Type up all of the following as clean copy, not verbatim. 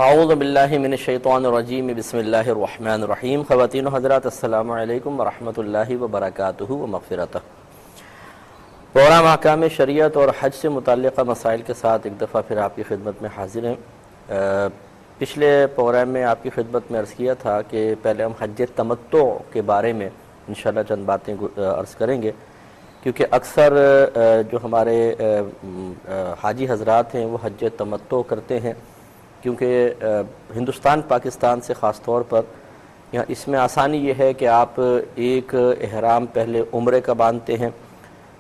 اعوذ باللہ من الشیطان الرجیم بسم اللہ الرحمن الرحیم۔ خواتین و حضرات السلام علیکم ورحمۃ اللہ وبرکاتہ و مغفرتہ۔ پروگرام احکام شریعت اور حج سے متعلقہ مسائل کے ساتھ ایک دفعہ پھر آپ کی خدمت میں حاضر ہیں۔ پچھلے پروگرام میں آپ کی خدمت میں عرض کیا تھا کہ پہلے ہم حج تمتع کے بارے میں انشاءاللہ چند باتیں عرض کریں گے، کیونکہ اکثر جو ہمارے حاجی حضرات ہیں وہ حج تمتع کرتے ہیں، کیونکہ ہندوستان پاکستان سے خاص طور پر یہاں اس میں آسانی یہ ہے کہ آپ ایک احرام پہلے عمرے کا باندھتے ہیں،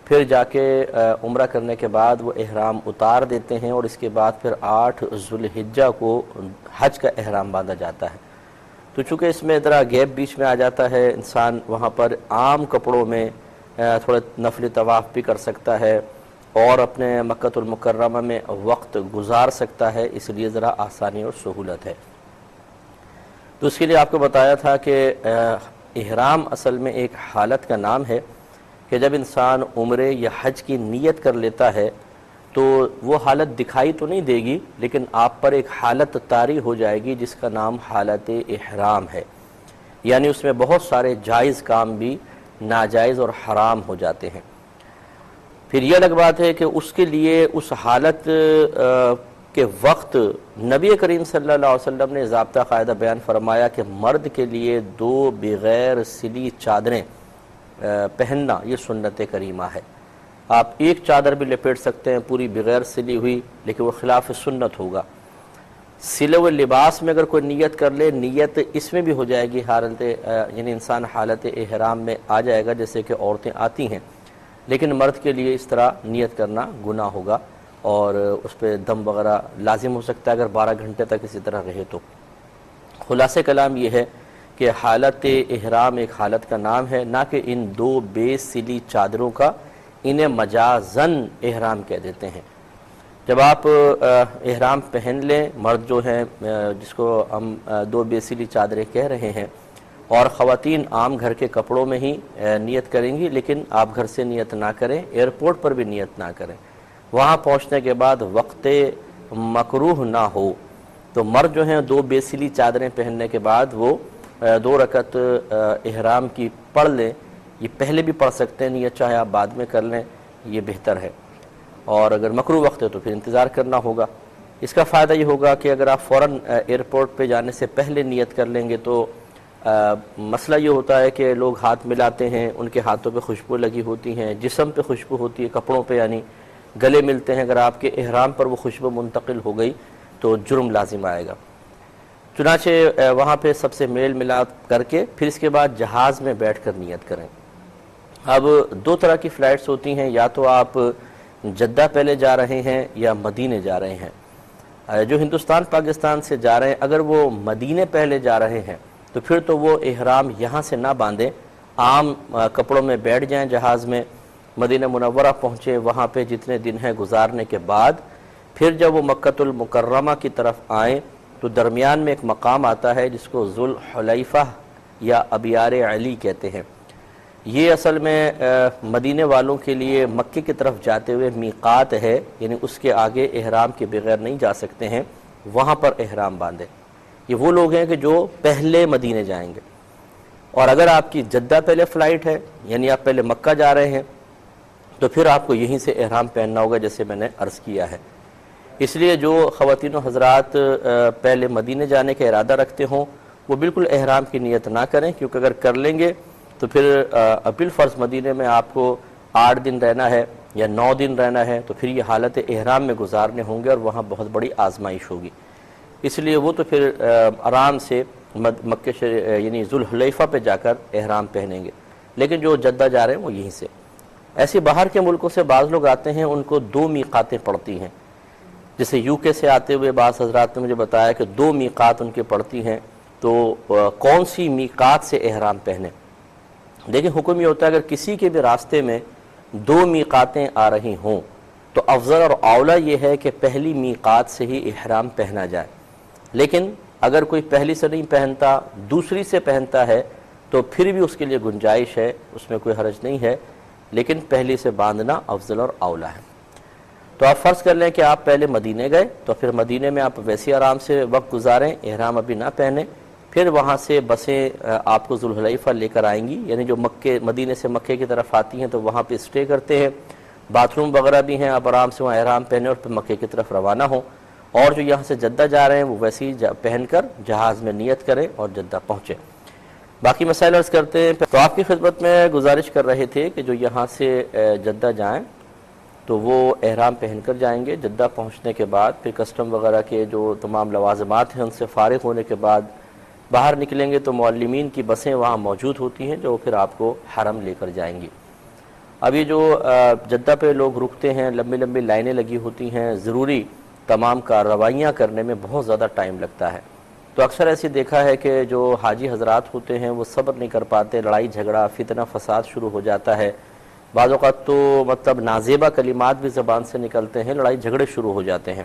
پھر جا کے عمرہ کرنے کے بعد وہ احرام اتار دیتے ہیں، اور اس کے بعد پھر 8 ذوالحجہ کو حج کا احرام باندھا جاتا ہے۔ تو چونکہ اس میں ذرا گیپ بیچ میں آ جاتا ہے، انسان وہاں پر عام کپڑوں میں تھوڑا نفل طواف بھی کر سکتا ہے اور اپنے مکۃ المکرمہ میں وقت گزار سکتا ہے، اس لیے ذرا آسانی اور سہولت ہے۔ تو اس کے لیے آپ کو بتایا تھا کہ احرام اصل میں ایک حالت کا نام ہے کہ جب انسان عمرے یا حج کی نیت کر لیتا ہے تو وہ حالت دکھائی تو نہیں دے گی، لیکن آپ پر ایک حالت طاری ہو جائے گی جس کا نام حالت احرام ہے، یعنی اس میں بہت سارے جائز کام بھی ناجائز اور حرام ہو جاتے ہیں۔ پھر یہ الگ بات ہے کہ اس کے لیے اس حالت کے وقت نبی کریم صلی اللہ علیہ وسلم نے ضابطہ قاعدہ بیان فرمایا کہ مرد کے لیے 2 بغیر سلی چادریں پہننا یہ سنت کریمہ ہے۔ آپ ایک چادر بھی لپیٹ سکتے ہیں پوری بغیر سلی ہوئی، لیکن وہ خلاف سنت ہوگا۔ سلے ہوئے لباس میں اگر کوئی نیت کر لے، نیت اس میں بھی ہو جائے گی حالت، یعنی انسان حالت احرام میں آ جائے گا جیسے کہ عورتیں آتی ہیں، لیکن مرد کے لیے اس طرح نیت کرنا گناہ ہوگا اور اس پہ دم وغیرہ لازم ہو سکتا ہے اگر 12 گھنٹے تک اسی طرح رہے تو۔ خلاصہ کلام یہ ہے کہ حالت احرام ایک حالت کا نام ہے، نہ کہ ان 2 بے سلی چادروں کا، انہیں مجازن احرام کہہ دیتے ہیں۔ جب آپ احرام پہن لیں، مرد جو ہیں جس کو ہم 2 بے سلی چادریں کہہ رہے ہیں، اور خواتین عام گھر کے کپڑوں میں ہی نیت کریں گی، لیکن آپ گھر سے نیت نہ کریں، ایئرپورٹ پر بھی نیت نہ کریں۔ وہاں پہنچنے کے بعد وقت مکروہ نہ ہو تو مرد جو ہیں 2 بے سلی چادریں پہننے کے بعد وہ 2 رکعت احرام کی پڑھ لیں۔ یہ پہلے بھی پڑھ سکتے ہیں نیت، چاہے آپ بعد میں کر لیں، یہ بہتر ہے۔ اور اگر مکروہ وقت ہے تو پھر انتظار کرنا ہوگا۔ اس کا فائدہ یہ ہوگا کہ اگر آپ فوراً ایئرپورٹ پہ جانے سے پہلے نیت کر لیں گے تو مسئلہ یہ ہوتا ہے کہ لوگ ہاتھ ملاتے ہیں، ان کے ہاتھوں پہ خوشبو لگی ہوتی ہیں، جسم پہ خوشبو ہوتی ہے، کپڑوں پہ یعنی گلے ملتے ہیں، اگر آپ کے احرام پر وہ خوشبو منتقل ہو گئی تو جرم لازم آئے گا۔ چنانچہ وہاں پہ سب سے میل ملاپ کر کے پھر اس کے بعد جہاز میں بیٹھ کر نیت کریں۔ اب 2 طرح کی فلائٹس ہوتی ہیں، یا تو آپ جدہ پہلے جا رہے ہیں یا مدینے جا رہے ہیں۔ جو ہندوستان پاکستان سے جا رہے ہیں، اگر وہ مدینے پہلے جا رہے ہیں تو پھر تو وہ احرام یہاں سے نہ باندھیں، عام کپڑوں میں بیٹھ جائیں جہاز میں، مدینہ منورہ پہنچے، وہاں پہ جتنے دن ہیں گزارنے کے بعد پھر جب وہ مکۃ المکرمہ کی طرف آئیں تو درمیان میں ایک مقام آتا ہے جس کو ذوالحلیفہ یا ابیار علی کہتے ہیں۔ یہ اصل میں مدینے والوں کے لیے مکے کی طرف جاتے ہوئے میقات ہے، یعنی اس کے آگے احرام کے بغیر نہیں جا سکتے ہیں، وہاں پر احرام باندھیں۔ یہ وہ لوگ ہیں کہ جو پہلے مدینے جائیں گے، اور اگر آپ کی جدہ پہلے فلائٹ ہے، یعنی آپ پہلے مکہ جا رہے ہیں، تو پھر آپ کو یہیں سے احرام پہننا ہوگا جیسے میں نے عرض کیا ہے۔ اس لیے جو خواتین و حضرات پہلے مدینے جانے کا ارادہ رکھتے ہوں وہ بالکل احرام کی نیت نہ کریں، کیونکہ اگر کر لیں گے تو پھر بالفرض مدینے میں آپ کو 8 دن رہنا ہے یا 9 دن رہنا ہے، تو پھر یہ حالت احرام میں گزارنے ہوں گے اور وہاں بہت بڑی آزمائش ہوگی۔ اس لیے وہ تو پھر آرام سے مکہ یعنی ذوالحلیفہ پہ جا کر احرام پہنیں گے، لیکن جو جدہ جا رہے ہیں وہ یہیں سے۔ ایسے باہر کے ملکوں سے بعض لوگ آتے ہیں، ان کو 2 میقاتیں پڑتی ہیں، جیسے یو کے سے آتے ہوئے بعض حضرات نے مجھے بتایا کہ 2 میقات ان کے پڑتی ہیں، تو کون سی میقات سے احرام پہنیں؟ لیکن حکم یہ ہوتا ہے اگر کسی کے بھی راستے میں 2 میقاتیں آ رہی ہوں تو افضل اور اولیٰ یہ ہے کہ پہلی میقات سے ہی احرام پہنا جائے، لیکن اگر کوئی پہلی سے نہیں پہنتا، دوسری سے پہنتا ہے تو پھر بھی اس کے لیے گنجائش ہے، اس میں کوئی حرج نہیں ہے، لیکن پہلی سے باندھنا افضل اور اولیٰ ہے۔ تو آپ فرض کر لیں کہ آپ پہلے مدینے گئے، تو پھر مدینے میں آپ ویسے آرام سے وقت گزاریں، احرام ابھی نہ پہنیں، پھر وہاں سے بسیں آپ کو ذوالحلیفہ لے کر آئیں گی، یعنی جو مدینے سے مکے کی طرف آتی ہیں تو وہاں پہ اسٹے کرتے ہیں، باتھ روم وغیرہ بھی ہیں، آپ آرام سے وہاں احرام پہنیں اور پھر مکے کی طرف روانہ ہوں، اور جو یہاں سے جدہ جا رہے ہیں وہ ویسے ہی پہن کر جہاز میں نیت کریں اور جدہ پہنچیں۔ باقی مسائل عرض کرتے ہیں۔ تو آپ کی خدمت میں گزارش کر رہے تھے کہ جو یہاں سے جدہ جائیں تو وہ احرام پہن کر جائیں گے، جدہ پہنچنے کے بعد پھر کسٹم وغیرہ کے جو تمام لوازمات ہیں ان سے فارغ ہونے کے بعد باہر نکلیں گے تو معلمین کی بسیں وہاں موجود ہوتی ہیں جو پھر آپ کو حرم لے کر جائیں گی۔ اب یہ جو جدہ پہ لوگ رکتے ہیں، لمبی لمبی لائنیں لگی ہوتی ہیں، ضروری تمام کارروائیاں کرنے میں بہت زیادہ ٹائم لگتا ہے، تو اکثر ایسے دیکھا ہے کہ جو حاجی حضرات ہوتے ہیں وہ صبر نہیں کر پاتے، لڑائی جھگڑا فتنہ فساد شروع ہو جاتا ہے، بعض اوقات تو مطلب نازیبہ کلمات بھی زبان سے نکلتے ہیں، لڑائی جھگڑے شروع ہو جاتے ہیں۔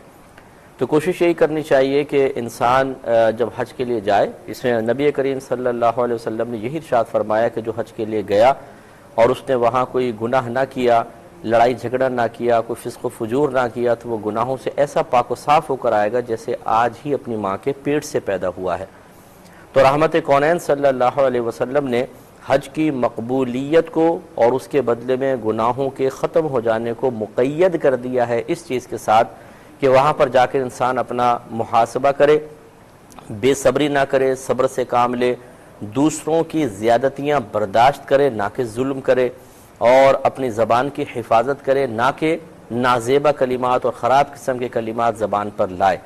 تو کوشش یہی کرنی چاہیے کہ انسان جب حج کے لیے جائے، اس میں نبی کریم صلی اللہ علیہ وسلم نے یہی ارشاد فرمایا کہ جو حج کے لیے گیا اور اس نے وہاں کوئی گناہ نہ کیا، لڑائی جھگڑا نہ کیا، کوئی فسق و فجور نہ کیا، تو وہ گناہوں سے ایسا پاک و صاف ہو کر آئے گا جیسے آج ہی اپنی ماں کے پیٹ سے پیدا ہوا ہے۔ تو رحمت کونین صلی اللہ علیہ وسلم نے حج کی مقبولیت کو اور اس کے بدلے میں گناہوں کے ختم ہو جانے کو مقید کر دیا ہے اس چیز کے ساتھ کہ وہاں پر جا کر انسان اپنا محاسبہ کرے، بے صبری نہ کرے، صبر سے کام لے، دوسروں کی زیادتیاں برداشت کرے نہ کہ ظلم کرے، اور اپنی زبان کی حفاظت کرے نہ کہ نازیبہ کلمات اور خراب قسم کے کلمات زبان پر لائے۔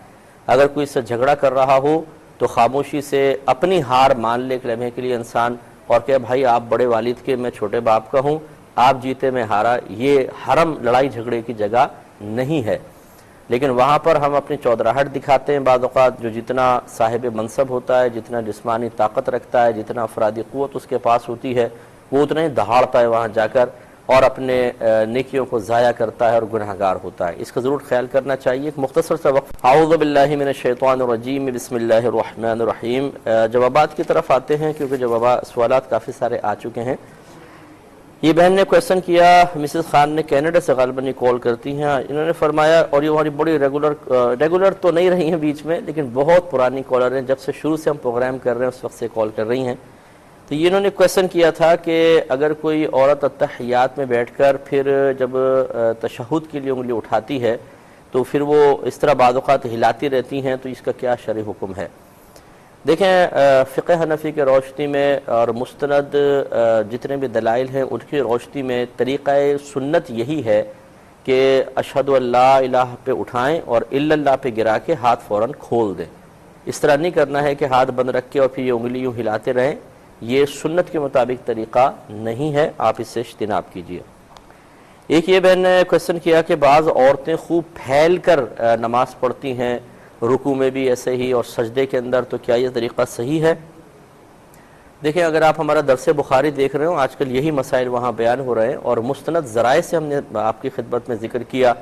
اگر کوئی اس سے جھگڑا کر رہا ہو تو خاموشی سے اپنی ہار مان لے ایک لمحے کے لیے انسان، اور کہ بھائی آپ بڑے والد کے، میں چھوٹے باپ کا ہوں، آپ جیتے میں ہارا، یہ حرم لڑائی جھگڑے کی جگہ نہیں ہے۔ لیکن وہاں پر ہم اپنی چودراہٹ دکھاتے ہیں، بعض اوقات جو جتنا صاحب منصب ہوتا ہے، جتنا جسمانی طاقت رکھتا ہے، جتنا افرادی قوت اس کے پاس ہوتی ہے، وہ اتنا ہی دہاڑتا ہے وہاں جا کر اور اپنے نیکیوں کو ضائع کرتا ہے اور گناہگار ہوتا ہے۔ اس کا ضرور خیال کرنا چاہیے۔ ایک مختصر سا وقف۔ اعوذ باللہ من الشیطان الرجیم، بسم اللہ الرحمن الرحیم۔ جوابات کی طرف آتے ہیں کیونکہ سوالات کافی سارے آ چکے ہیں۔ یہ بہن نے کویسچن کیا، مسز خان نے کینیڈا سے غالباً یہ کال کرتی ہیں، انہوں نے فرمایا، اور یہ ہماری بڑی ریگولر تو نہیں رہی ہیں بیچ میں، لیکن بہت پرانی کالر ہیں، جب سے شروع سے ہم پروگرام کر رہے ہیں اس وقت سے کال کر رہی ہیں۔ تو یہ انہوں نے کویسچن کیا تھا کہ اگر کوئی عورت اتحیات میں بیٹھ کر پھر جب تشہد کے لیے انگلی اٹھاتی ہے تو پھر وہ اس طرح بعض اوقات ہلاتی رہتی ہیں، تو اس کا کیا شرعی حکم ہے؟ دیکھیں، فقہ حنفی کے روشنی میں اور مستند جتنے بھی دلائل ہیں ان کی روشنی میں طریقہ سنت یہی ہے کہ اشہد ان لا الہ پہ اٹھائیں اور الا اللہ پہ گرا کے ہاتھ فوراً کھول دیں۔ اس طرح نہیں کرنا ہے کہ ہاتھ بند رکھ کے اور پھر یہ انگلی یوں ہلاتے رہیں، یہ سنت کے مطابق طریقہ نہیں ہے، آپ اس سے اجتناب کیجیے۔ ایک یہ بہن نے کویسچن کیا کہ بعض عورتیں خوب پھیل کر نماز پڑھتی ہیں، رکوع میں بھی ایسے ہی اور سجدے کے اندر، تو کیا یہ طریقہ صحیح ہے؟ دیکھیں، اگر آپ ہمارا درس بخاری دیکھ رہے ہو، آج کل یہی مسائل وہاں بیان ہو رہے ہیں، اور مستند ذرائع سے ہم نے آپ کی خدمت میں ذکر کیا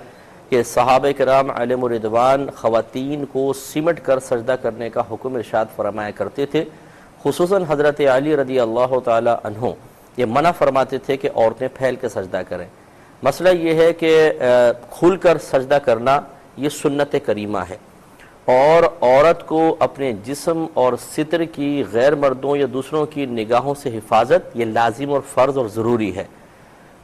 کہ صحابہ کرام علیہم الرضوان خواتین کو سمٹ کر سجدہ کرنے کا حکم ارشاد فرمایا کرتے تھے، خصوصاً حضرت علی رضی اللہ تعالی عنہ یہ منع فرماتے تھے کہ عورتیں پھیل کے سجدہ کریں۔ مسئلہ یہ ہے کہ کھل کر سجدہ کرنا یہ سنت کریمہ ہے، اور عورت کو اپنے جسم اور ستر کی غیر مردوں یا دوسروں کی نگاہوں سے حفاظت یہ لازم اور فرض اور ضروری ہے۔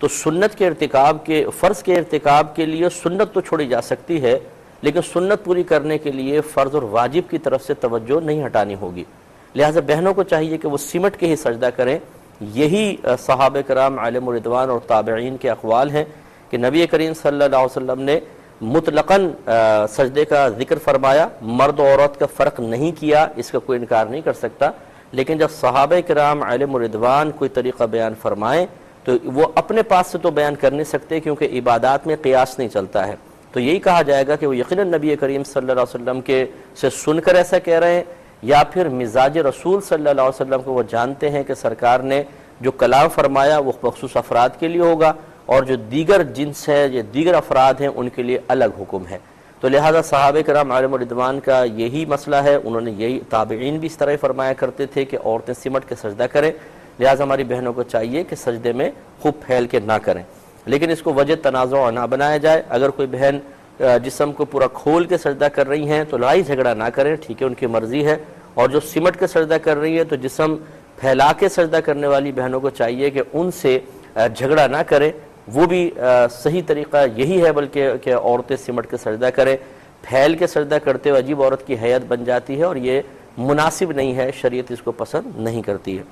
تو سنت کے ارتکاب کے، فرض کے ارتکاب کے لیے سنت تو چھوڑی جا سکتی ہے، لیکن سنت پوری کرنے کے لیے فرض اور واجب کی طرف سے توجہ نہیں ہٹانی ہوگی۔ لہٰذا بہنوں کو چاہیے کہ وہ سمٹ کے ہی سجدہ کریں۔ یہی صحابہ کرام علیہم الرضوان اور تابعین کے اقوال ہیں کہ نبی کریم صلی اللہ علیہ وسلم نے مطلقاً سجدے کا ذکر فرمایا، مرد و عورت کا فرق نہیں کیا، اس کا کوئی انکار نہیں کر سکتا، لیکن جب صحابہ کرام علیہم الرضوان کوئی طریقہ بیان فرمائیں تو وہ اپنے پاس سے تو بیان کر نہیں سکتے، کیونکہ عبادات میں قیاس نہیں چلتا ہے۔ تو یہی کہا جائے گا کہ وہ یقیناً نبی کریم صلی اللہ علیہ وسلم کے سے سن کر ایسا کہہ رہے ہیں، یا پھر مزاج رسول صلی اللہ علیہ وسلم کو وہ جانتے ہیں کہ سرکار نے جو کلام فرمایا وہ مخصوص افراد کے لیے ہوگا، اور جو دیگر جنس ہے یا دیگر افراد ہیں ان کے لیے الگ حکم ہے۔ تو لہذا صحابہ کرام علیہم الرضوان کا یہی مسئلہ ہے، انہوں نے یہی، تابعین بھی اس طرح فرمایا کرتے تھے کہ عورتیں سمٹ کے سجدہ کریں، لہذا ہماری بہنوں کو چاہیے کہ سجدے میں خوب پھیل کے نہ کریں۔ لیکن اس کو وجہ تنازع نہ بنایا جائے۔ اگر کوئی بہن جسم کو پورا کھول کے سجدہ کر رہی ہیں تو لڑائی جھگڑا نہ کریں، ٹھیک ہے، ان کی مرضی ہے، اور جو سمٹ کے سجدہ کر رہی ہے تو جسم پھیلا کے سجدہ کرنے والی بہنوں کو چاہیے کہ ان سے جھگڑا نہ کریں، وہ بھی صحیح طریقہ یہی ہے بلکہ کہ عورتیں سمٹ کے سجدہ کریں۔ پھیل کے سجدہ کرتے ہوئے عجیب عورت کی حیت بن جاتی ہے اور یہ مناسب نہیں ہے، شریعت اس کو پسند نہیں کرتی ہے۔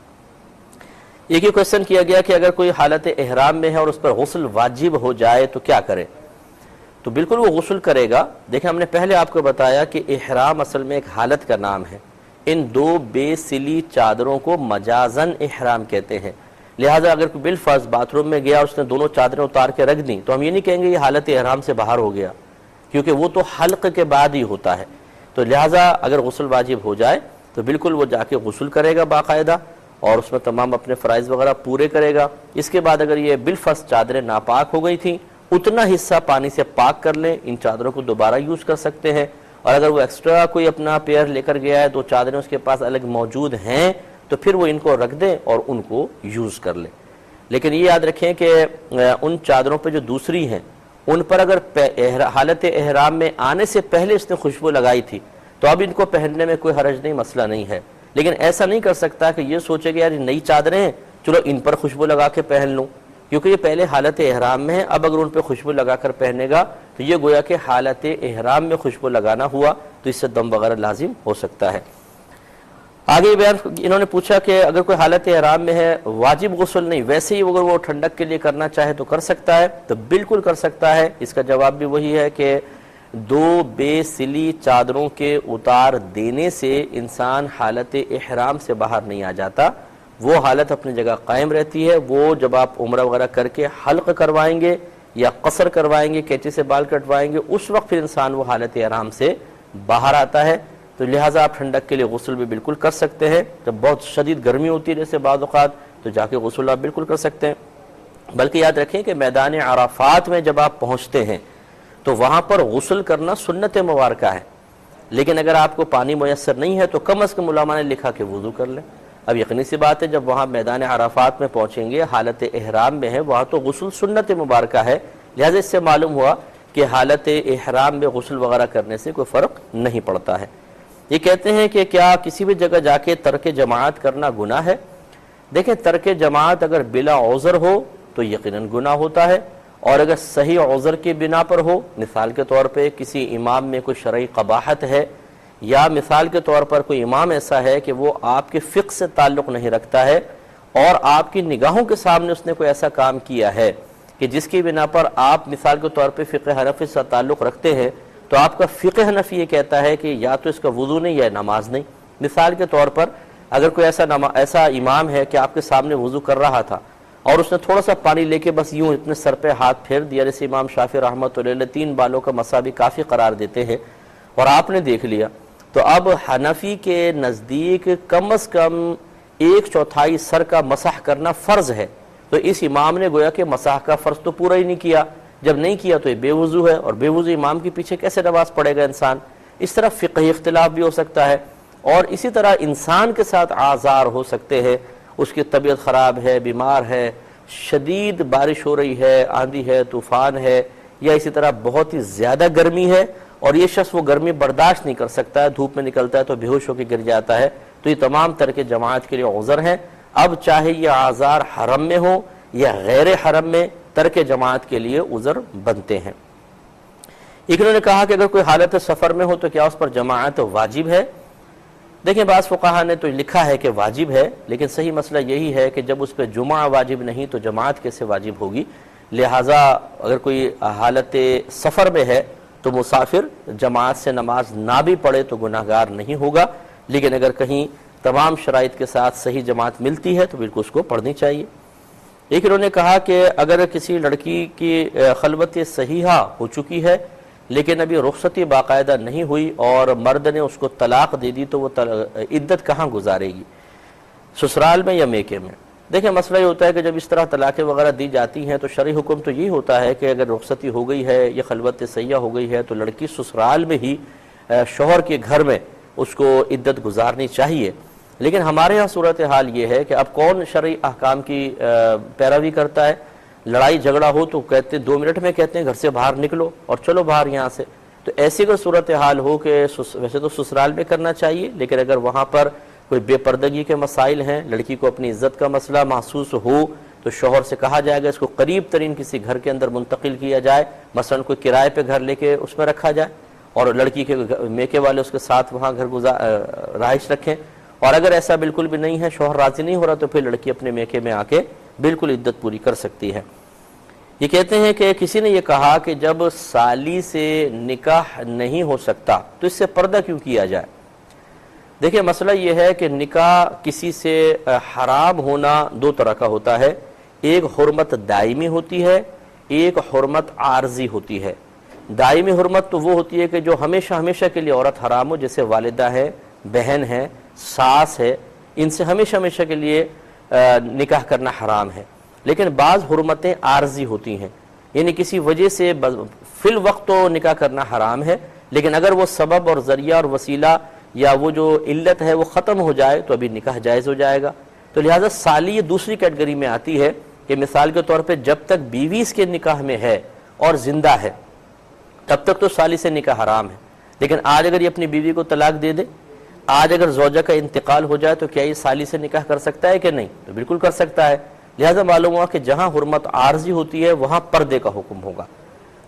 ایک ہی کوشچن کیا گیا کہ اگر کوئی حالت احرام میں ہے اور اس پر غسل واجب ہو جائے تو کیا کرے؟ تو بالکل وہ غسل کرے گا۔ دیکھیں ہم نے پہلے آپ کو بتایا کہ احرام اصل میں ایک حالت کا نام ہے، ان دو بے سلی چادروں کو مجازن احرام کہتے ہیں، لہٰذا اگر کوئی بالفرض باتھ روم میں گیا اور اس نے دونوں چادریں اتار کے رکھ دیں تو ہم یہ نہیں کہیں گے یہ حالت احرام سے باہر ہو گیا، کیونکہ وہ تو حلق کے بعد ہی ہوتا ہے۔ تو لہٰذا اگر غسل واجب ہو جائے تو بالکل وہ جا کے غسل کرے گا باقاعدہ، اور اس میں تمام اپنے فرائض وغیرہ پورے کرے گا۔ اس کے بعد اگر یہ بالفرض چادریں ناپاک ہو گئی تھیں، اتنا حصہ پانی سے پاک کر لیں، ان چادروں کو دوبارہ یوز کر سکتے ہیں، اور اگر وہ ایکسٹرا کوئی اپنا پیئر لے کر گیا ہے، دو چادریں اس کے پاس الگ موجود ہیں، تو پھر وہ ان کو رکھ دیں اور ان کو یوز کر لیں۔ لیکن یہ یاد رکھیں کہ ان چادروں پہ جو دوسری ہیں ان پر اگر حالت احرام میں آنے سے پہلے اس نے خوشبو لگائی تھی تو اب ان کو پہننے میں کوئی حرج نہیں، مسئلہ نہیں ہے، لیکن ایسا نہیں کر سکتا کہ یہ سوچے کہ یار نئی چادریں ہیں چلو ان پر خوشبو لگا کے پہن لوں، کیونکہ یہ پہلے حالت احرام میں ہے، اب اگر ان پہ خوشبو لگا کر پہنے گا تو یہ گویا کہ حالت احرام میں خوشبو لگانا ہوا، تو اس سے دم وغیرہ لازم ہو سکتا ہے۔ آگے بیان انہوں نے پوچھا کہ اگر کوئی حالت احرام میں ہے، واجب غسل نہیں، ویسے ہی اگر وہ ٹھنڈک کے لیے کرنا چاہے تو کر سکتا ہے، تو بالکل کر سکتا ہے۔ اس کا جواب بھی وہی ہے کہ دو بے سلی چادروں کے اتار دینے سے انسان حالت احرام سے باہر نہیں آ جاتا، وہ حالت اپنی جگہ قائم رہتی ہے۔ وہ جب آپ عمرہ وغیرہ کر کے حلق کروائیں گے یا قصر کروائیں گے، کینچی سے بال کٹوائیں گے، اس وقت پھر انسان وہ حالت احرام سے باہر آتا ہے۔ تو لہٰذا آپ ٹھنڈک کے لیے غسل بھی بالکل کر سکتے ہیں، جب بہت شدید گرمی ہوتی ہے جیسے بعض اوقات تو جا کے غسل آپ بالکل کر سکتے ہیں۔ بلکہ یاد رکھیں کہ میدان عرفات میں جب آپ پہنچتے ہیں تو وہاں پر غسل کرنا سنت مبارکہ ہے، لیکن اگر آپ کو پانی میسر نہیں ہے تو کم از کم علماء نے لکھا کہ وضو کر لیں۔ اب یقینی سی بات ہے جب وہاں میدان عرفات میں پہنچیں گے، حالت احرام میں ہے، وہاں تو غسل سنت مبارکہ ہے، لہٰذا اس سے معلوم ہوا کہ حالت احرام میں غسل وغیرہ کرنے سے کوئی فرق نہیں پڑتا ہے۔ یہ کہتے ہیں کہ کیا کسی بھی جگہ جا کے ترک جماعت کرنا گناہ ہے؟ دیکھیں ترک جماعت اگر بلا عذر ہو تو یقیناً گناہ ہوتا ہے، اور اگر صحیح عذر کی بنا پر ہو، مثال کے طور پہ کسی امام میں کوئی شرعی قباحت ہے، یا مثال کے طور پر کوئی امام ایسا ہے کہ وہ آپ کے فقہ سے تعلق نہیں رکھتا ہے اور آپ کی نگاہوں کے سامنے اس نے کوئی ایسا کام کیا ہے کہ جس کی بنا پر آپ مثال کے طور پہ فقہ حنفی سے تعلق رکھتے ہیں، تو آپ کا فقہ حنفی یہ کہتا ہے کہ یا تو اس کا وضو نہیں یا نماز نہیں۔ مثال کے طور پر اگر کوئی ایسا امام ہے کہ آپ کے سامنے وضو کر رہا تھا اور اس نے تھوڑا سا پانی لے کے بس یوں اتنے سر پہ ہاتھ پھیر دیا، جیسے امام شافعی رحمۃ اللہ علیہ 3 بالوں کا مسح بھی کافی قرار دیتے ہیں، اور آپ نے دیکھ لیا، تو اب حنفی کے نزدیک کم از کم 1/4 سر کا مسح کرنا فرض ہے، تو اس امام نے گویا کہ مسح کا فرض تو پورا ہی نہیں کیا، جب نہیں کیا تو یہ بے وضو ہے، اور بے وضو امام کے پیچھے کیسے نماز پڑھے گا انسان؟ اس طرح فقہی اختلاف بھی ہو سکتا ہے، اور اسی طرح انسان کے ساتھ آزار ہو سکتے ہیں، اس کی طبیعت خراب ہے، بیمار ہے، شدید بارش ہو رہی ہے، آندھی ہے، طوفان ہے، یا اسی طرح بہت ہی زیادہ گرمی ہے اور یہ شخص وہ گرمی برداشت نہیں کر سکتا ہے، دھوپ میں نکلتا ہے تو بے ہوش ہو کے گر جاتا ہے، تو یہ تمام ترک جماعت کے لیے عذر ہیں۔ اب چاہے یہ آزار حرم میں ہو یا غیر حرم میں، ترک جماعت کے لیے عذر بنتے ہیں۔ ایک انہوں نے کہا کہ اگر کوئی حالت سفر میں ہو تو کیا اس پر جماعت واجب ہے؟ دیکھیں بعض فقہا نے تو لکھا ہے کہ واجب ہے، لیکن صحیح مسئلہ یہی ہے کہ جب اس پہ جمعہ واجب نہیں تو جماعت کیسے واجب ہوگی؟ لہٰذا اگر کوئی حالت سفر میں ہے تو مسافر جماعت سے نماز نہ بھی پڑھے تو گناہ گار نہیں ہوگا، لیکن اگر کہیں تمام شرائط کے ساتھ صحیح جماعت ملتی ہے تو بالکل اس کو پڑھنی چاہیے۔ ایک انہوں نے کہا کہ اگر کسی لڑکی کی خلوت صحیحہ ہو چکی ہے لیکن ابھی رخصتی باقاعدہ نہیں ہوئی اور مرد نے اس کو طلاق دے دی تو وہ عدت کہاں گزارے گی، سسرال میں یا میکے میں؟ دیکھیں مسئلہ یہ ہوتا ہے کہ جب اس طرح طلاقیں وغیرہ دی جاتی ہیں تو شرعی حکم تو یہی ہوتا ہے کہ اگر رخصتی ہو گئی ہے یا خلوت صحیحہ ہو گئی ہے تو لڑکی سسرال میں ہی شوہر کے گھر میں اس کو عدت گزارنی چاہیے۔ لیکن ہمارے ہاں صورتحال یہ ہے کہ اب کون شرعی احکام کی پیروی کرتا ہے؟ لڑائی جھگڑا ہو تو کہتے 2 منٹ میں کہتے ہیں گھر سے باہر نکلو اور چلو باہر یہاں سے. تو ایسی اگر صورتحال ہو کہ ویسے تو سسرال میں کرنا چاہیے، لیکن اگر وہاں پر کوئی بے پردگی کے مسائل ہیں، لڑکی کو اپنی عزت کا مسئلہ محسوس ہو، تو شوہر سے کہا جائے گا اس کو قریب ترین کسی گھر کے اندر منتقل کیا جائے، مثلا کوئی کرائے پہ گھر لے کے اس میں رکھا جائے اور لڑکی کے میکے والے اس کے ساتھ وہاں گھر رہائش رکھیں. اور اگر ایسا بالکل بھی نہیں ہے، شوہر راضی نہیں ہو رہا، تو پھر لڑکی اپنے میکے میں آ کے بالکل عدت پوری کر سکتی ہے. یہ کہتے ہیں کہ کسی نے یہ کہا کہ جب سالی سے نکاح نہیں ہو سکتا تو اس سے پردہ کیوں کیا جائے؟ دیکھیں مسئلہ یہ ہے کہ نکاح کسی سے حرام ہونا 2 طرح کا ہوتا ہے. ایک حرمت دائمی ہوتی ہے، ایک حرمت عارضی ہوتی ہے. دائمی حرمت تو وہ ہوتی ہے کہ جو ہمیشہ ہمیشہ کے لیے عورت حرام ہو، جیسے والدہ ہے، بہن ہے، ساس ہے، ان سے ہمیشہ ہمیشہ کے لیے نکاح کرنا حرام ہے. لیکن بعض حرمتیں عارضی ہوتی ہیں، یعنی کسی وجہ سے فی الوقت تو نکاح کرنا حرام ہے، لیکن اگر وہ سبب اور ذریعہ اور وسیلہ یا وہ جو علت ہے وہ ختم ہو جائے تو ابھی نکاح جائز ہو جائے گا. تو لہٰذا سالی یہ دوسری کیٹیگری میں آتی ہے کہ مثال کے طور پہ جب تک بیوی اس کے نکاح میں ہے اور زندہ ہے تب تک تو سالی سے نکاح حرام ہے. لیکن آج اگر یہ اپنی بیوی کو طلاق دے دے، آج اگر زوجہ کا انتقال ہو جائے، تو کیا یہ سالی سے نکاح کر سکتا ہے کہ نہیں؟ تو بالکل کر سکتا ہے. لہذا معلوم ہوا کہ جہاں حرمت عارضی ہوتی ہے وہاں پردے کا حکم ہوگا.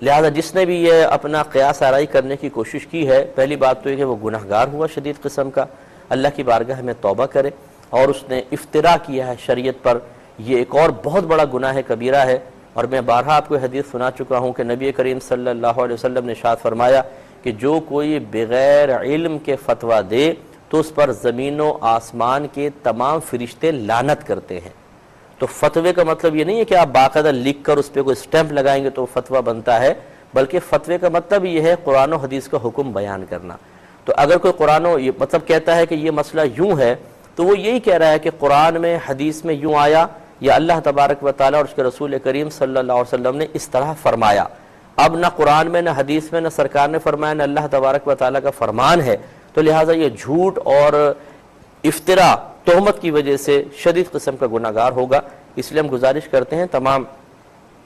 لہذا جس نے بھی یہ اپنا قیاس آرائی کرنے کی کوشش کی ہے، پہلی بات تو یہ کہ وہ گناہگار ہوا شدید قسم کا، اللہ کی بارگاہ میں توبہ کرے. اور اس نے افتراء کیا ہے شریعت پر، یہ ایک اور بہت بڑا گناہ کبیرہ ہے. اور میں بارہا آپ کو حدیث سنا چکا ہوں کہ نبی کریم صلی اللہ علیہ وسلم نے ارشاد فرمایا کہ جو کوئی بغیر علم کے فتویٰ دے تو اس پر زمین و آسمان کے تمام فرشتے لعنت کرتے ہیں. تو فتوے کا مطلب یہ نہیں ہے کہ آپ باقاعدہ لکھ کر اس پہ کوئی سٹیمپ لگائیں گے تو فتویٰ بنتا ہے، بلکہ فتوے کا مطلب یہ ہے قرآن و حدیث کا حکم بیان کرنا. تو اگر کوئی قرآن و مطلب کہتا ہے کہ یہ مسئلہ یوں ہے، تو وہ یہی کہہ رہا ہے کہ قرآن میں حدیث میں یوں آیا، یا اللہ تبارک و تعالیٰ اور اس کے رسول کریم صلی اللہ علیہ وسلم نے اس طرح فرمایا. اب نہ قرآن میں، نہ حدیث میں، نہ سرکار نے فرمایا، نہ اللہ تبارک و تعالیٰ کا فرمان ہے، تو لہٰذا یہ جھوٹ اور افتراء تہمت کی وجہ سے شدید قسم کا گناہگار ہوگا. اس لیے ہم گزارش کرتے ہیں تمام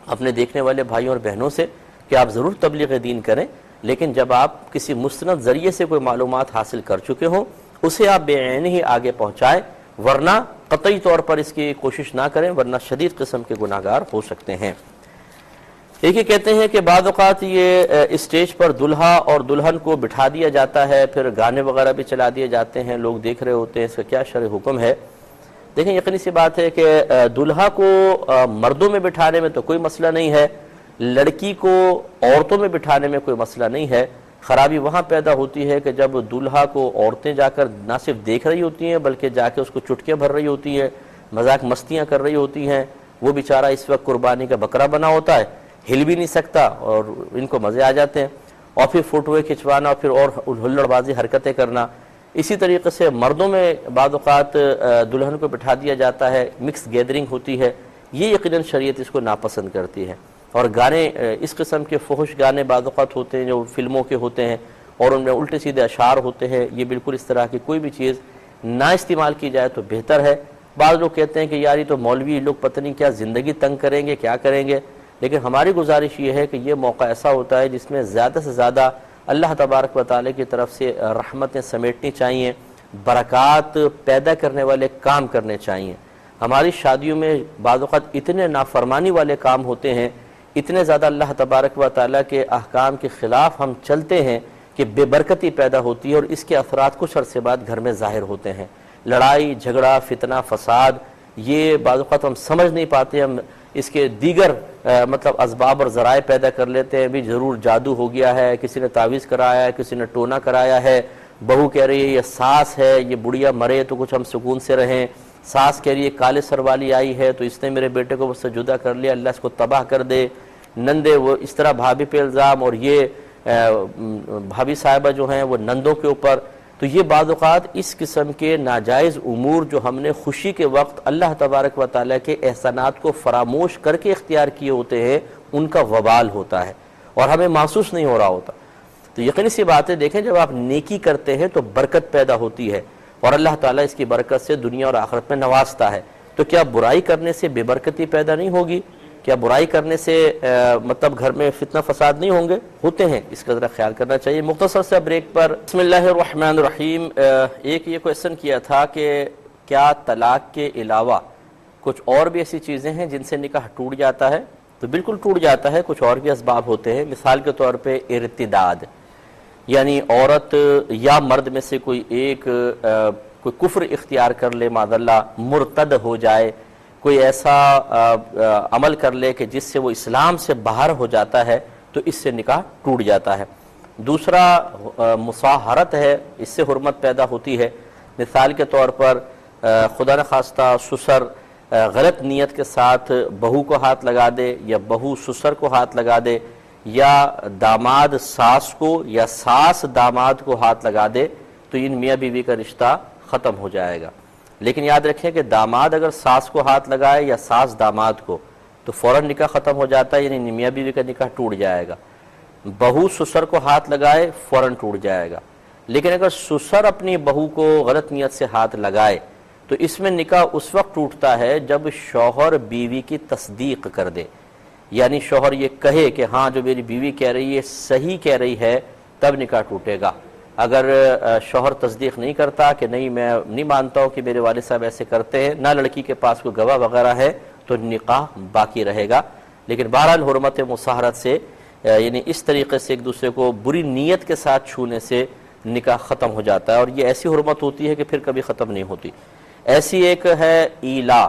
اپنے دیکھنے والے بھائیوں اور بہنوں سے کہ آپ ضرور تبلیغ دین کریں، لیکن جب آپ کسی مستند ذریعے سے کوئی معلومات حاصل کر چکے ہوں اسے آپ بے عینی ہی آگے پہنچائیں، ورنہ قطعی طور پر اس کی کوشش نہ کریں، ورنہ شدید قسم کے گناہگار ہو سکتے ہیں. ایک یہ کہتے ہیں کہ بعض اوقات یہ اسٹیج پر دلہا اور دلہن کو بٹھا دیا جاتا ہے، پھر گانے وغیرہ بھی چلا دیے جاتے ہیں، لوگ دیکھ رہے ہوتے ہیں، اس کا کیا شرعی حکم ہے؟ دیکھیں یقینی سی بات ہے کہ دلہا کو مردوں میں بٹھانے میں تو کوئی مسئلہ نہیں ہے، لڑکی کو عورتوں میں بٹھانے میں کوئی مسئلہ نہیں ہے. خرابی وہاں پیدا ہوتی ہے کہ جب دلہا کو عورتیں جا کر نہ صرف دیکھ رہی ہوتی ہیں بلکہ جا کے اس کو چٹکیاں بھر رہی ہوتی ہیں، مذاق مستیاں کر رہی ہوتی ہیں. وہ بیچارہ اس وقت قربانی کا بکرا بنا ہوتا ہے، ہل بھی نہیں سکتا، اور ان کو مزے آ جاتے ہیں، اور پھر فوٹویں کھنچوانا اور پھر اور ہلڑ بازی حرکتیں کرنا. اسی طریقے سے مردوں میں بعض اوقات دلہن کو بٹھا دیا جاتا ہے، مکس گیدرنگ ہوتی ہے، یہ یقیناً شریعت اس کو ناپسند کرتی ہے. اور گانے اس قسم کے فحش گانے بعض اوقات ہوتے ہیں جو فلموں کے ہوتے ہیں اور ان میں الٹے سیدھے اشعار ہوتے ہیں، یہ بالکل اس طرح کی کوئی بھی چیز نہ استعمال کی جائے تو بہتر ہے. بعض لوگ کہتے ہیں کہ یار یہ تو مولوی لوگ پتہ نہیں کیا زندگی تنگ کریں گے، کیا کریں گے، لیکن ہماری گزارش یہ ہے کہ یہ موقع ایسا ہوتا ہے جس میں زیادہ سے زیادہ اللہ تبارک و تعالیٰ کی طرف سے رحمتیں سمیٹنی چاہیے، برکات پیدا کرنے والے کام کرنے چاہیے. ہماری شادیوں میں بعض اوقات اتنے نافرمانی والے کام ہوتے ہیں، اتنے زیادہ اللہ تبارک و تعالیٰ کے احکام کے خلاف ہم چلتے ہیں کہ بے برکتی پیدا ہوتی ہے، اور اس کے اثرات کچھ عرصے بعد گھر میں ظاہر ہوتے ہیں. لڑائی جھگڑا فتنہ فساد، یہ بعض اوقات ہم سمجھ نہیں پاتے، ہم اس کے دیگر مطلب اسباب اور ذرائع پیدا کر لیتے ہیں. بھی ضرور جادو ہو گیا ہے، کسی نے تعویذ کرایا ہے، کسی نے ٹونا کرایا ہے، بہو کہہ رہی ہے یہ ساس ہے، یہ بڑھیا مرے تو کچھ ہم سکون سے رہیں، ساس کہہ رہی ہے کالے سر والی آئی ہے تو اس نے میرے بیٹے کو مجھ سے جدا کر لیا، اللہ اس کو تباہ کر دے. نندے وہ اس طرح بھابھی پہ الزام، اور یہ بھابھی صاحبہ جو ہیں وہ نندوں کے اوپر. تو یہ بعض اوقات اس قسم کے ناجائز امور جو ہم نے خوشی کے وقت اللہ تبارک و تعالیٰ کے احسانات کو فراموش کر کے اختیار کیے ہوتے ہیں، ان کا وبال ہوتا ہے اور ہمیں محسوس نہیں ہو رہا ہوتا. تو یقینی سی بات ہے، دیکھیں جب آپ نیکی کرتے ہیں تو برکت پیدا ہوتی ہے اور اللہ تعالیٰ اس کی برکت سے دنیا اور آخرت میں نوازتا ہے. تو کیا برائی کرنے سے بے برکتی پیدا نہیں ہوگی؟ کیا برائی کرنے سے مطلب گھر میں فتنہ فساد نہیں ہوں گے؟ ہوتے ہیں، اس کا ذرا خیال کرنا چاہیے۔ مختصر سے بریک پر بسم اللہ الرحمن الرحیم، ایک یہ کویسچن کیا تھا کہ کیا طلاق کے علاوہ کچھ اور بھی ایسی چیزیں ہیں جن سے نکاح ٹوٹ جاتا ہے؟ تو بالکل ٹوٹ جاتا ہے، کچھ اور بھی اسباب ہوتے ہیں۔ مثال کے طور پہ ارتداد، یعنی عورت یا مرد میں سے کوئی ایک کوئی کفر اختیار کر لے، معاذ اللہ مرتد ہو جائے، کوئی ایسا عمل کر لے کہ جس سے وہ اسلام سے باہر ہو جاتا ہے، تو اس سے نکاح ٹوٹ جاتا ہے۔ دوسرا مصاہرت ہے، اس سے حرمت پیدا ہوتی ہے۔ مثال کے طور پر خدا نخواستہ سسر غلط نیت کے ساتھ بہو کو ہاتھ لگا دے، یا بہو سسر کو ہاتھ لگا دے، یا داماد ساس کو یا ساس داماد کو ہاتھ لگا دے، تو ان میاں بیوی کا رشتہ ختم ہو جائے گا۔ لیکن یاد رکھیں کہ داماد اگر ساس کو ہاتھ لگائے یا ساس داماد کو، تو فوراً نکاح ختم ہو جاتا ہے، یعنی میاں بیوی کا نکاح ٹوٹ جائے گا۔ بہو سسر کو ہاتھ لگائے فوراً ٹوٹ جائے گا، لیکن اگر سسر اپنی بہو کو غلط نیت سے ہاتھ لگائے تو اس میں نکاح اس وقت ٹوٹتا ہے جب شوہر بیوی کی تصدیق کر دے، یعنی شوہر یہ کہے کہ ہاں جو میری بیوی کہہ رہی ہے صحیح کہہ رہی ہے، تب نکاح ٹوٹے گا۔ اگر شوہر تصدیق نہیں کرتا کہ نہیں میں نہیں مانتا ہوں کہ میرے والد صاحب ایسے کرتے ہیں، نہ لڑکی کے پاس کوئی گواہ وغیرہ ہے، تو نکاح باقی رہے گا۔ لیکن بہرحال حرمت مصاہرت سے، یعنی اس طریقے سے ایک دوسرے کو بری نیت کے ساتھ چھونے سے نکاح ختم ہو جاتا ہے، اور یہ ایسی حرمت ہوتی ہے کہ پھر کبھی ختم نہیں ہوتی۔ ایسی ایک ہے ایلا۔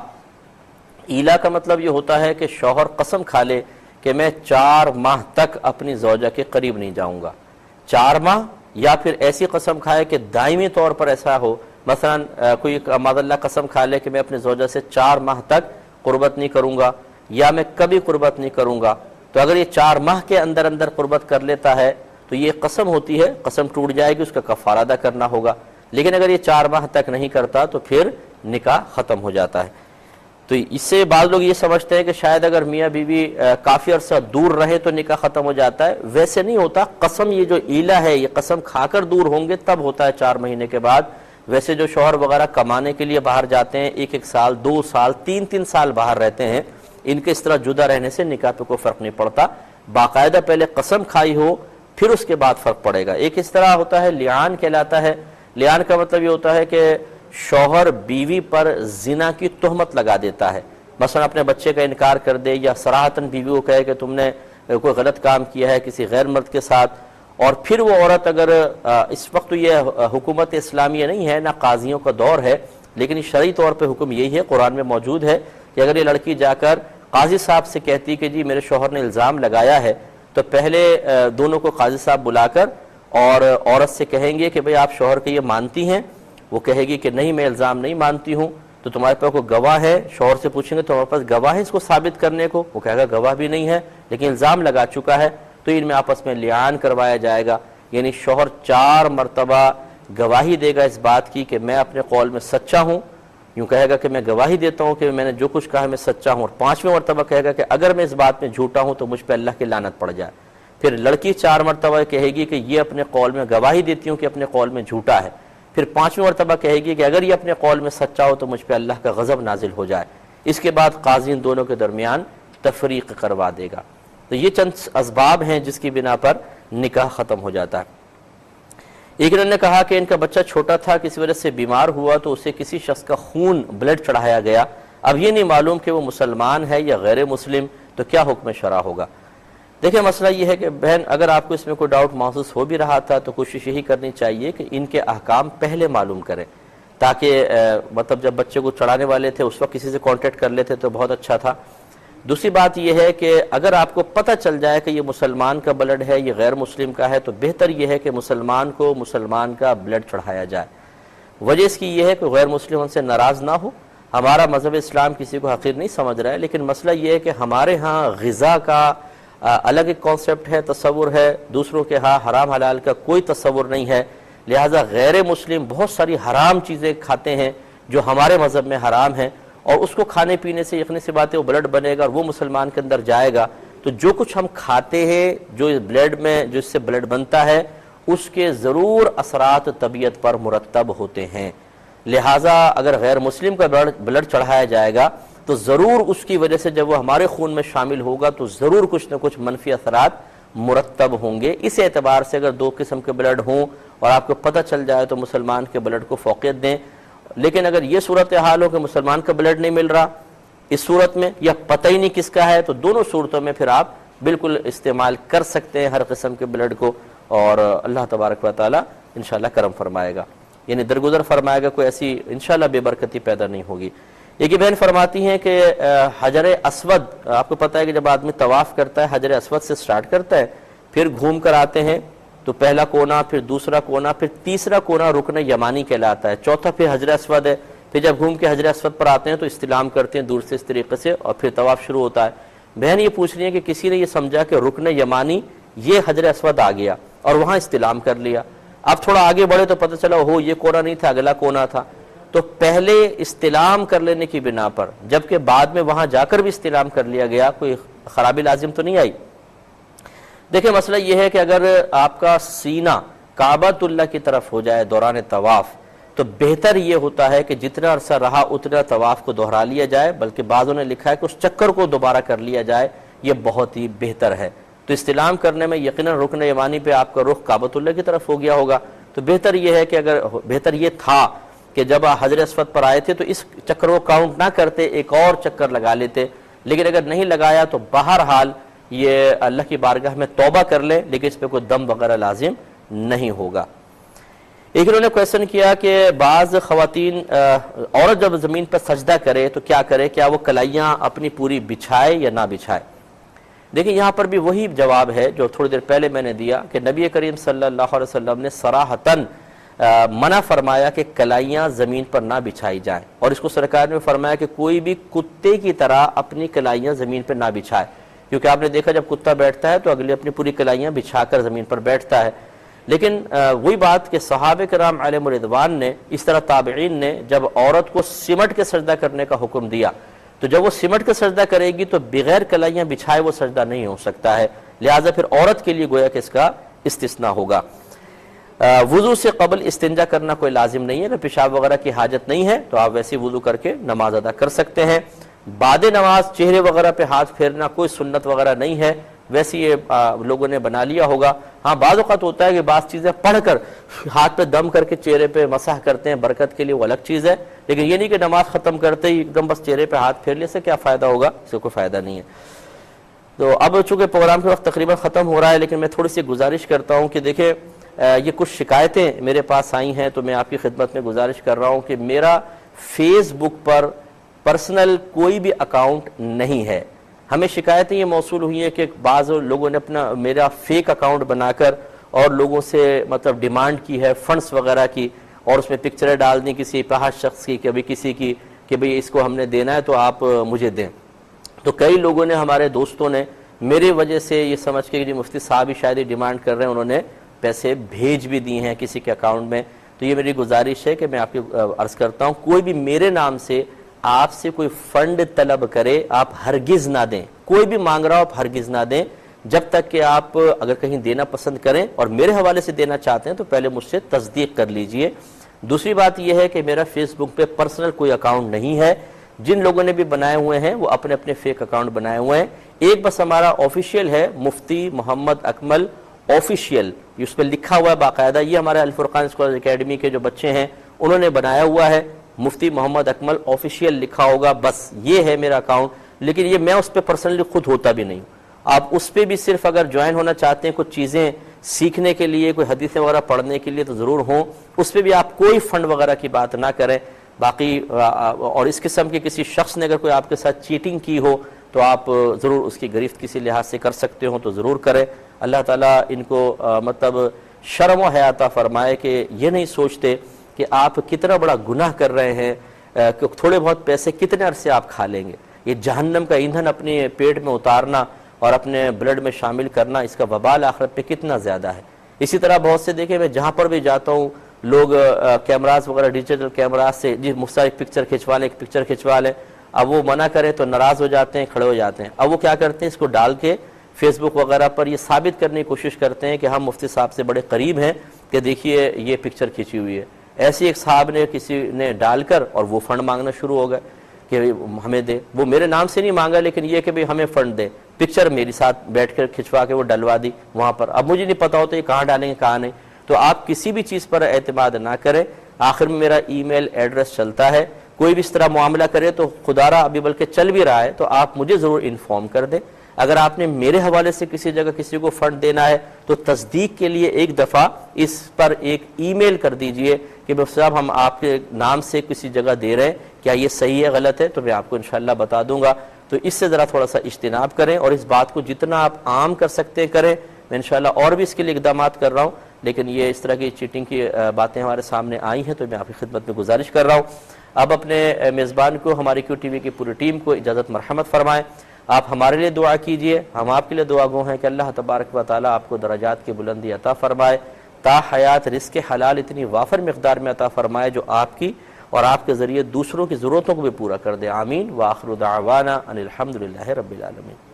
ایلا کا مطلب یہ ہوتا ہے کہ شوہر قسم کھا لے کہ میں 4 ماہ تک اپنی زوجہ کے قریب نہیں جاؤں گا، 4 ماہ، یا پھر ایسی قسم کھائے کہ دائمی طور پر ایسا ہو، مثلا کوئی معاذ اللہ قسم کھا لے کہ میں اپنی زوجہ سے 4 ماہ تک قربت نہیں کروں گا، یا میں کبھی قربت نہیں کروں گا، تو اگر یہ 4 ماہ کے اندر اندر قربت کر لیتا ہے تو یہ قسم ہوتی ہے، قسم ٹوٹ جائے گی، اس کا کفارہ ادا کرنا ہوگا۔ لیکن اگر یہ 4 ماہ تک نہیں کرتا تو پھر نکاح ختم ہو جاتا ہے۔ تو اس سے بعض لوگ یہ سمجھتے ہیں کہ شاید اگر میاں بیوی کافی عرصہ دور رہے تو نکاح ختم ہو جاتا ہے، ویسے نہیں ہوتا۔ قسم یہ جو ایلا ہے، یہ قسم کھا کر دور ہوں گے تب ہوتا ہے 4 مہینے کے بعد۔ ویسے جو شوہر وغیرہ کمانے کے لیے باہر جاتے ہیں، 1 سال 2 سال 3 سال باہر رہتے ہیں، ان کے اس طرح جدا رہنے سے نکاح پہ کوئی فرق نہیں پڑتا۔ باقاعدہ پہلے قسم کھائی ہو پھر اس کے بعد فرق پڑے گا۔ ایک اس طرح ہوتا ہے لعان کہلاتا ہے۔ لعان کا مطلب یہ ہوتا ہے کہ شوہر بیوی پر زنا کی تہمت لگا دیتا ہے، مثلا اپنے بچے کا انکار کر دے، یا صراحتاً بیوی کو کہے کہ تم نے کوئی غلط کام کیا ہے کسی غیر مرد کے ساتھ، اور پھر وہ عورت اگر اس وقت تو یہ حکومت اسلامیہ نہیں ہے، نہ قاضیوں کا دور ہے، لیکن شرعی طور پہ حکم یہی ہے، قرآن میں موجود ہے کہ اگر یہ لڑکی جا کر قاضی صاحب سے کہتی کہ جی میرے شوہر نے الزام لگایا ہے، تو پہلے دونوں کو قاضی صاحب بلا کر اور عورت سے کہیں گے کہ بھئی آپ شوہر کے یہ مانتی ہیں؟ وہ کہے گی کہ نہیں میں الزام نہیں مانتی ہوں۔ تو تمہارے پاس کوئی گواہ ہے؟ شوہر سے پوچھیں گے تمہارے پاس گواہ ہے اس کو ثابت کرنے کو؟ وہ کہے گا گواہ بھی نہیں ہے، لیکن الزام لگا چکا ہے۔ تو ان میں آپس میں لعان کروایا جائے گا، یعنی شوہر 4 مرتبہ گواہی دے گا اس بات کی کہ میں اپنے قول میں سچا ہوں، یوں کہے گا کہ میں گواہی دیتا ہوں کہ میں نے جو کچھ کہا میں سچا ہوں، اور 5ویں مرتبہ کہے گا کہ اگر میں اس بات میں جھوٹا ہوں تو مجھ پہ اللہ کی لعنت پڑ جائے۔ پھر لڑکی 4 مرتبہ کہے گی کہ یہ اپنے قول میں گواہی دیتی ہوں کہ اپنے قول میں جھوٹا ہے۔ پھر 5ویں مرتبہ کہے گی کہ اگر یہ اپنے قول میں سچا ہو تو مجھ پہ اللہ کا غضب نازل ہو جائے۔ اس کے بعد قاضی ان دونوں کے درمیان تفریق کروا دے گا۔ تو یہ چند اسباب ہیں جس کی بنا پر نکاح ختم ہو جاتا ہے۔ ایک نے کہا کہ ان کا بچہ چھوٹا تھا، کسی وجہ سے بیمار ہوا تو اسے کسی شخص کا خون بلڈ چڑھایا گیا، اب یہ نہیں معلوم کہ وہ مسلمان ہے یا غیر مسلم، تو کیا حکم شرع ہوگا؟ دیکھیں مسئلہ یہ ہے کہ بہن اگر آپ کو اس میں کوئی ڈاؤٹ محسوس ہو بھی رہا تھا تو کوشش یہی کرنی چاہیے کہ ان کے احکام پہلے معلوم کریں، تاکہ مطلب جب بچے کو چڑھانے والے تھے اس وقت کسی سے کانٹیکٹ کر لیتے تو بہت اچھا تھا۔ دوسری بات یہ ہے کہ اگر آپ کو پتہ چل جائے کہ یہ مسلمان کا بلڈ ہے یہ غیر مسلم کا ہے، تو بہتر یہ ہے کہ مسلمان کو مسلمان کا بلڈ چڑھایا جائے۔ وجہ اس کی یہ ہے کہ غیر مسلم ان سے ناراض نہ ہو۔ ہمارا مذہب اسلام کسی کو حقیر نہیں سمجھ رہا ہے، لیکن مسئلہ یہ ہے کہ ہمارے ہاں غذا کا الگ ایک کانسیپٹ ہے، تصور ہے، دوسروں کے ہاں حرام حلال کا کوئی تصور نہیں ہے، لہٰذا غیر مسلم بہت ساری حرام چیزیں کھاتے ہیں جو ہمارے مذہب میں حرام ہیں، اور اس کو کھانے پینے سے یقینی سی بات ہے وہ بلڈ بنے گا اور وہ مسلمان کے اندر جائے گا۔ تو جو کچھ ہم کھاتے ہیں، جو بلڈ میں جو اس سے بلڈ بنتا ہے، اس کے ضرور اثرات طبیعت پر مرتب ہوتے ہیں۔ لہٰذا اگر غیر مسلم کا بلڈ چڑھایا جائے گا تو ضرور اس کی وجہ سے جب وہ ہمارے خون میں شامل ہوگا تو ضرور کچھ نہ کچھ منفی اثرات مرتب ہوں گے۔ اس اعتبار سے اگر دو قسم کے بلڈ ہوں اور آپ کو پتہ چل جائے تو مسلمان کے بلڈ کو فوقیت دیں، لیکن اگر یہ صورتحال ہو کہ مسلمان کا بلڈ نہیں مل رہا اس صورت میں، یا پتہ ہی نہیں کس کا ہے، تو دونوں صورتوں میں پھر آپ بالکل استعمال کر سکتے ہیں ہر قسم کے بلڈ کو، اور اللہ تبارک و تعالی انشاءاللہ کرم فرمائے گا، یعنی درگزر فرمائے گا، کوئی ایسی انشاءاللہ بے برکتی پیدا نہیں ہوگی۔ ایک بہن فرماتی ہیں کہ حجر اسود، آپ کو پتہ ہے کہ جب آدمی طواف کرتا ہے حجر اسود سے سٹارٹ کرتا ہے، پھر گھوم کر آتے ہیں تو پہلا کونا، پھر دوسرا کونا، پھر تیسرا کونا رکن یمانی کہلاتا ہے، چوتھا پھر حجر اسود ہے، پھر جب گھوم کے حجر اسود پر آتے ہیں تو استلام کرتے ہیں دور سے اس طریقے سے، اور پھر طواف شروع ہوتا ہے۔ بہن یہ پوچھ رہی ہے کہ کسی نے یہ سمجھا کہ رکن یمانی یہ حجر اسود آ گیا اور وہاں استلام کر لیا، اب تھوڑا آگے بڑھے تو پتہ چلا ہو یہ کونا نہیں تھا، اگلا کونا تھا، تو پہلے استلام کر لینے کی بنا پر جبکہ بعد میں وہاں جا کر بھی استلام کر لیا گیا، کوئی خرابی لازم تو نہیں آئی؟ دیکھیں مسئلہ یہ ہے کہ اگر آپ کا سینہ کعبۃ اللہ کی طرف ہو جائے دوران طواف تو بہتر یہ ہوتا ہے کہ جتنا عرصہ رہا اتنا طواف کو دہرا لیا جائے، بلکہ بعضوں نے لکھا ہے کہ اس چکر کو دوبارہ کر لیا جائے، یہ بہت ہی بہتر ہے۔ تو استلام کرنے میں یقیناً رکن یمانی پہ آپ کا رخ کعبۃ اللہ کی طرف ہو گیا ہوگا، تو بہتر یہ ہے کہ اگر بہتر یہ تھا کہ جب حجر اسود پر آئے تھے تو اس چکر کو کاؤنٹ نہ کرتے، ایک اور چکر لگا لیتے، لیکن اگر نہیں لگایا تو بہرحال یہ اللہ کی بارگاہ میں توبہ کر لیں، لیکن اس پہ کوئی دم وغیرہ لازم نہیں ہوگا۔ ایک انہوں نے کویسچن کیا کہ بعض خواتین عورت جب زمین پر سجدہ کرے تو کیا کرے، کیا وہ کلائیاں اپنی پوری بچھائے یا نہ بچھائے؟ دیکھیں یہاں پر بھی وہی جواب ہے جو تھوڑی دیر پہلے میں نے دیا کہ نبی کریم صلی اللہ علیہ وسلم نے صراحتاً منع فرمایا کہ کلائیاں زمین پر نہ بچھائی جائیں، اور اس کو سرکار نے فرمایا کہ کوئی بھی کتے کی طرح اپنی کلائیاں زمین پر نہ بچھائے، کیونکہ آپ نے دیکھا جب کتا بیٹھتا ہے تو اگلی اپنی پوری کلائیاں بچھا کر زمین پر بیٹھتا ہے۔ لیکن وہی بات کہ صحابہ کرام علیہم رضوان نے، اس طرح تابعین نے جب عورت کو سمٹ کے سجدہ کرنے کا حکم دیا تو جب وہ سمٹ کے سجدہ کرے گی تو بغیر کلائیاں بچھائے وہ سجدہ نہیں ہو سکتا ہے، لہٰذا پھر عورت کے لیے گویا کہ اس کا استثناء ہوگا۔ وضو سے قبل استنجا کرنا کوئی لازم نہیں ہے، اگر پیشاب وغیرہ کی حاجت نہیں ہے تو آپ ویسے وضو کر کے نماز ادا کر سکتے ہیں۔ بعد نماز چہرے وغیرہ پہ ہاتھ پھیرنا کوئی سنت وغیرہ نہیں ہے، ویسے یہ لوگوں نے بنا لیا ہوگا۔ ہاں بعض اوقات ہوتا ہے کہ بعض چیزیں پڑھ کر ہاتھ پہ دم کر کے چہرے پہ مسح کرتے ہیں برکت کے لیے، وہ الگ چیز ہے، لیکن یہ نہیں کہ نماز ختم کرتے ہی ایک دم بس چہرے پہ ہاتھ پھیر لے سے کیا فائدہ ہوگا، اس سے کوئی فائدہ نہیں ہے۔ تو اب چونکہ پروگرام کے وقت تقریباً ختم ہو رہا ہے، لیکن میں تھوڑی سی گزارش کرتا ہوں کہ دیکھیں یہ کچھ شکایتیں میرے پاس آئی ہیں تو میں آپ کی خدمت میں گزارش کر رہا ہوں کہ میرا فیس بک پر پرسنل کوئی بھی اکاؤنٹ نہیں ہے۔ ہمیں شکایتیں یہ موصول ہوئی ہیں کہ بعض لوگوں نے اپنا میرا فیک اکاؤنٹ بنا کر اور لوگوں سے مطلب ڈیمانڈ کی ہے فنڈز وغیرہ کی، اور اس میں پکچریں ڈال دیں کسی پہاڑ شخص کی، کبھی کسی کی کہ بھئی اس کو ہم نے دینا ہے تو آپ مجھے دیں۔ تو کئی لوگوں نے، ہمارے دوستوں نے میری وجہ سے یہ سمجھ کے کہ مفتی صاحب ہی شاید ڈیمانڈ کر رہے ہیں، انہوں نے پیسے بھیج بھی دیے ہیں کسی کے اکاؤنٹ میں۔ تو یہ میری گزارش ہے کہ میں آپ کو عرض کرتا ہوں کوئی بھی میرے نام سے آپ سے کوئی فنڈ طلب کرے آپ ہرگز نہ دیں، کوئی بھی مانگ رہا ہو آپ ہرگز نہ دیں، جب تک کہ آپ اگر کہیں دینا پسند کریں اور میرے حوالے سے دینا چاہتے ہیں تو پہلے مجھ سے تصدیق کر لیجئے۔ دوسری بات یہ ہے کہ میرا فیس بک پہ پرسنل کوئی اکاؤنٹ نہیں ہے، جن لوگوں نے بھی بنائے ہوئے ہیں وہ اپنے اپنے فیک اکاؤنٹ بنائے ہوئے ہیں۔ ایک بس ہمارا آفیشیل ہے، مفتی محمد اکمل آفیشیل، اس پہ لکھا ہوا ہے باقاعدہ، یہ ہمارے الفرقان اسکالر اکیڈمی کے جو بچے ہیں انہوں نے بنایا ہوا ہے، مفتی محمد اکمل آفیشیل لکھا ہوگا، بس یہ ہے میرا اکاؤنٹ، لیکن یہ میں اس پہ پرسنلی خود ہوتا بھی نہیں۔ آپ اس پہ بھی صرف اگر جوائن ہونا چاہتے ہیں کچھ چیزیں سیکھنے کے لیے، کوئی حدیثیں وغیرہ پڑھنے کے لیے تو ضرور ہوں، اس پہ بھی آپ کوئی فنڈ وغیرہ کی بات نہ کریں۔ باقی اور اس قسم کے کسی شخص نے اگر کوئی آپ کے ساتھ چیٹنگ کی ہو تو آپ ضرور اس کی گرفت کسی لحاظ سے کر سکتے ہو تو ضرور کریں۔ اللہ تعالیٰ ان کو مطلب شرم و حیا عطا فرمائے کہ یہ نہیں سوچتے کہ آپ کتنا بڑا گناہ کر رہے ہیں، کہ تھوڑے بہت پیسے کتنے عرصے آپ کھا لیں گے۔ یہ جہنم کا ایندھن اپنے پیٹ میں اتارنا اور اپنے بلڈ میں شامل کرنا، اس کا وبال آخرت پہ کتنا زیادہ ہے۔ اسی طرح بہت سے دیکھیں میں جہاں پر بھی جاتا ہوں لوگ کیمراز وغیرہ ڈیجیٹل کیمراز سے جی مجھ سے ایک پکچر کھنچوا لیں، ایک پکچر کھنچوا لیں، اب وہ منع کریں تو ناراض ہو جاتے ہیں، کھڑے ہو جاتے ہیں۔ اب وہ کیا کرتے ہیں، اس کو ڈال کے فیس بک وغیرہ پر یہ ثابت کرنے کی کوشش کرتے ہیں کہ ہم مفتی صاحب سے بڑے قریب ہیں کہ دیکھیے یہ پکچر کھینچی ہوئی ہے۔ ایسے ایک صاحب نے کسی نے ڈال کر اور وہ فنڈ مانگنا شروع ہو گئے۔ کہ ہمیں دے، وہ میرے نام سے نہیں مانگا، لیکن یہ کہ ہمیں فنڈ دے، پکچر میری ساتھ بیٹھ کر کھنچوا کے وہ ڈلوا دی وہاں پر، اب مجھے نہیں پتا ہوتا یہ کہاں ڈالیں گے کہاں نہیں۔ تو آپ کسی بھی چیز پر اعتماد نہ کریں، آخر میں میرا ای میل ایڈریس چلتا ہے، کوئی بھی اس طرح معاملہ کرے تو خدا را ابھی بلکہ چل بھی رہا ہے تو آپ مجھے ضرور انفارم کر دیں۔ اگر آپ نے میرے حوالے سے کسی جگہ کسی کو فنڈ دینا ہے تو تصدیق کے لیے ایک دفعہ اس پر ایک ای میل کر دیجئے کہ مفتی صاحب ہم آپ کے نام سے کسی جگہ دے رہے ہیں، کیا یہ صحیح ہے غلط ہے، تو میں آپ کو انشاءاللہ بتا دوں گا۔ تو اس سے ذرا تھوڑا سا اجتناب کریں اور اس بات کو جتنا آپ عام کر سکتے ہیں کریں۔ میں انشاءاللہ اور بھی اس کے لیے اقدامات کر رہا ہوں، لیکن یہ اس طرح کی چیٹنگ کی باتیں ہمارے سامنے آئی ہیں تو میں آپ کی خدمت میں گزارش کر رہا ہوں۔ اب اپنے میزبان کو، ہماری کیو ٹی وی کی پوری ٹیم کو اجازت مرحمت فرمائیں۔ آپ ہمارے لیے دعا کیجئے، ہم آپ کے لیے دعا گو ہیں کہ اللہ تبارک و تعالیٰ آپ کو درجات کی بلندی عطا فرمائے، تا حیات رزق حلال اتنی وافر مقدار میں عطا فرمائے جو آپ کی اور آپ کے ذریعے دوسروں کی ضرورتوں کو بھی پورا کر دے، آمین۔ وآخر دعوانا ان الحمدللہ رب العالمین۔